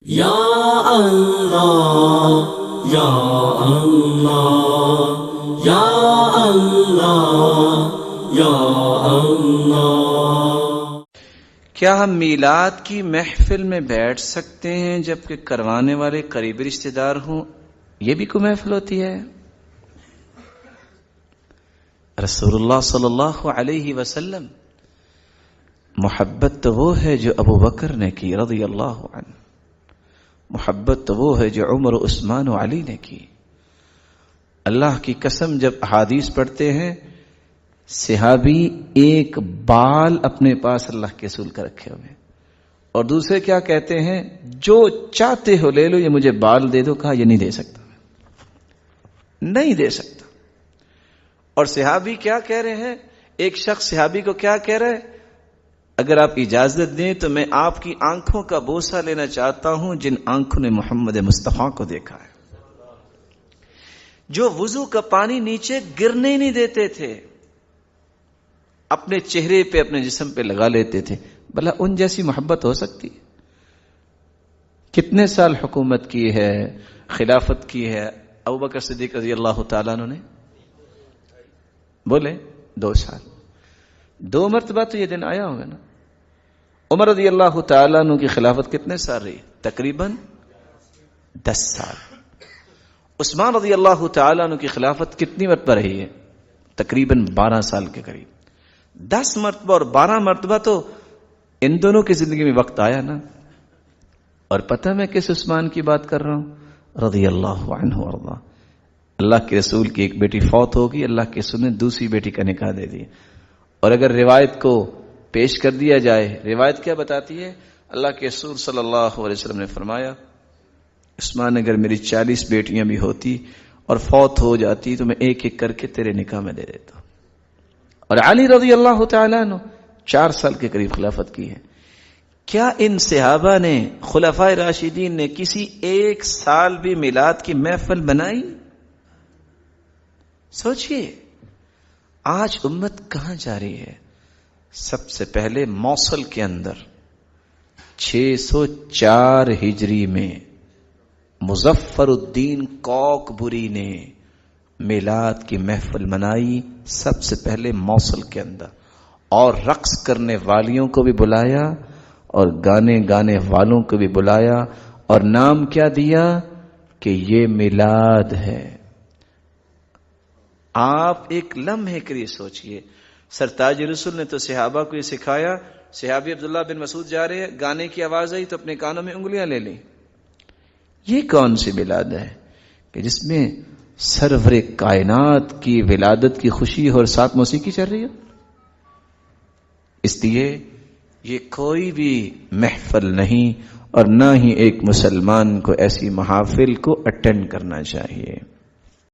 یا اللہ یا اللہ یا اللہ یا اللہ۔ کیا ہم میلاد کی محفل میں بیٹھ سکتے ہیں جبکہ کروانے والے قریبی رشتہ دار ہوں؟ یہ بھی کوئی محفل ہوتی ہے؟ رسول اللہ صلی اللہ علیہ وسلم محبت تو وہ ہے جو ابو بکر نے کی رضی اللہ عنہ، محبت تو وہ ہے جو عمر و عثمان و علی نے کی۔ اللہ کی قسم جب احادیث پڑھتے ہیں صحابی ایک بال اپنے پاس اللہ کے رسول کا رکھے ہوئے، اور دوسرے کیا کہتے ہیں، جو چاہتے ہو لے لو، یہ مجھے بال دے دو۔ کہا یہ نہیں دے سکتا، نہیں دے سکتا۔ اور صحابی کیا کہہ رہے ہیں، ایک شخص صحابی کو کیا کہہ رہے ہیں، اگر آپ اجازت دیں تو میں آپ کی آنکھوں کا بوسہ لینا چاہتا ہوں جن آنکھوں نے محمد مصطفیٰ کو دیکھا ہے، جو وضو کا پانی نیچے گرنے ہی نہیں دیتے تھے، اپنے چہرے پہ اپنے جسم پہ لگا لیتے تھے۔ بھلا ان جیسی محبت ہو سکتی؟ کتنے سال حکومت کی ہے، خلافت کی ہے ابوبکر صدیق رضی اللہ تعالیٰ عنہ نے؟ بولے 2 سال۔ 2 مرتبہ تو یہ دن آیا ہوگا نا۔ عمر رضی اللہ تعالیٰ عنہ کی خلافت کتنے سال رہی؟ تقریباً 10 سال۔ عثمان رضی اللہ تعالیٰ عنہ کی خلافت کتنی مرتبہ رہی ہے؟ تقریباً 12 سال کے قریب۔ 10 مرتبہ اور 12 مرتبہ تو ان دونوں کی زندگی میں وقت آیا نا۔ اور پتہ میں کس عثمان کی بات کر رہا ہوں؟ رضی اللہ عنہ وارضاہ۔ اللہ کے رسول کی ایک بیٹی فوت ہوگی، اللہ کے رسول نے دوسری بیٹی کا نکاح دے دیا۔ اور اگر روایت کو پیش کر دیا جائے، روایت کیا بتاتی ہے؟ اللہ کے رسول صلی اللہ علیہ وسلم نے فرمایا، عثمان اگر میری 40 بیٹیاں بھی ہوتی اور فوت ہو جاتی تو میں ایک ایک کر کے تیرے نکاح میں دے دیتا۔ اور علی رضی اللہ تعالیٰ عنہ 4 سال کے قریب خلافت کی ہے۔ کیا ان صحابہ نے، خلفائے راشدین نے کسی ایک سال بھی میلاد کی محفل بنائی؟ سوچئے آج امت کہاں جا رہی ہے؟ سب سے پہلے موصل کے اندر 604 ہجری میں مظفر الدین کوکبری نے میلاد کی محفل منائی، سب سے پہلے موصل کے اندر، اور رقص کرنے والیوں کو بھی بلایا اور گانے گانے والوں کو بھی بلایا، اور نام کیا دیا کہ یہ میلاد ہے۔ آپ ایک لمحے کے لیے سوچئے، سرتاج رسول نے تو صحابہ کو یہ سکھایا، صحابی عبداللہ بن مسعود جا رہے ہیں، گانے کی آواز آئی تو اپنے کانوں میں انگلیاں لے لیں۔ یہ کون سی میلاد ہے کہ جس میں سرور کائنات کی ولادت کی خوشی ہو اور ساتھ موسیقی چل رہی ہو؟ اس لیے یہ کوئی بھی محفل نہیں، اور نہ ہی ایک مسلمان کو ایسی محافل کو اٹینڈ کرنا چاہیے۔